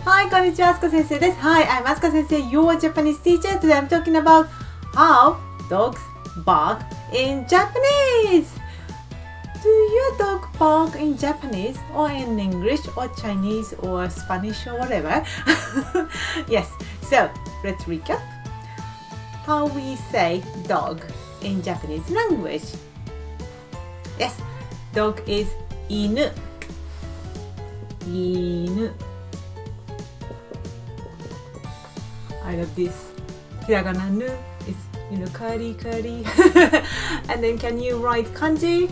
Hi, こんにちは、あすこ先生です。Hi, I'm あすこ先生, your Japanese teacher. Today I'm talking about how dogs bark in Japanese. Do your dog bark in Japanese or in English or Chinese or Spanish or whatever? Yes, so let's recap. How we say dog in Japanese language. Yes, dog is 犬. 犬. I love this. Hiragana nu is kari kari. And then can you write kanji?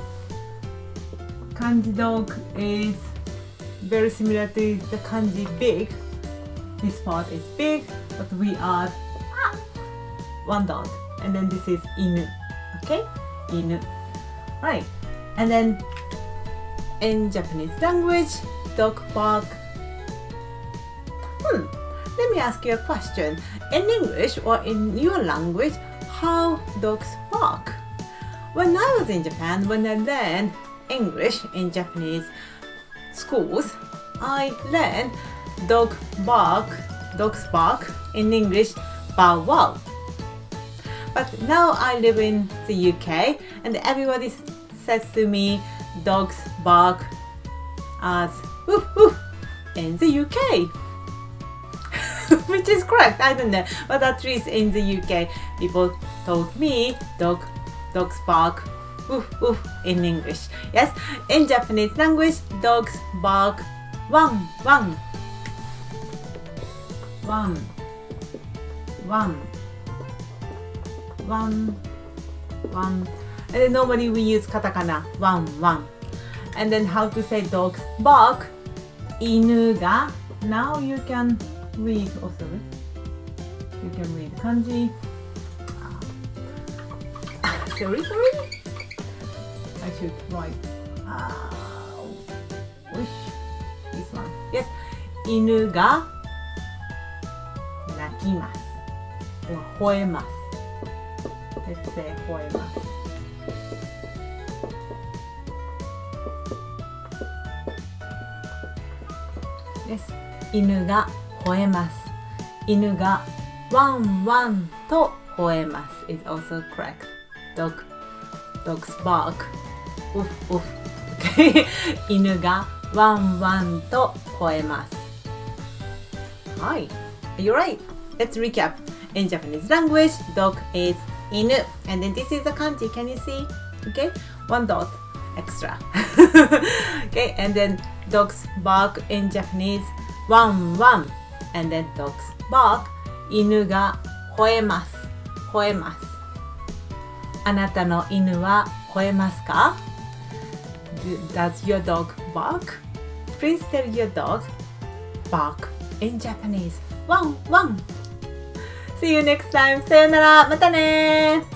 Kanji dog is very similar to the kanji big. This part is big, but we are one dog. And then this is inu. Okay? Inu. Right. And then in Japanese language, dog bark. Let me ask you a question. In English or in your language, how dogs bark? When I was in Japan, when I learned English in Japanese schools, I learned dogs bark in English, bow wow. But now I live in the UK and everybody says to me, dogs bark as woof woof in the UK. Which is correct, I don't know, but at least in the UK people told me dogs bark woof woof in English. Yes, in Japanese language, dogs bark wan wan wan wan wan wan. And then normally we use katakana wan wan. And then how to say dogs bark? Inu ga. Now you can read also. You can read kanji. Sorry. I should write. Wish this one. Yes. Inu ga nakimasu or hoemasu. Let's say hoemasu. Yes. 犬が吠えます。犬がワンワンと吠えます。is also correct. Dogs bark. Woof woof. Okay. 犬がワンワンと吠えます。Hi. You're right. Let's recap. In Japanese language, dog is 犬. And then this is the kanji. Can you see? Okay. One dot extra. Okay. And then dogs bark in Japanese. ワンワン and then dogs bark 犬が吠えます吠えますあなたの犬は吠えますか Does your dog bark? Please tell your dog bark in Japanese ワンワン See you next time さよならまたね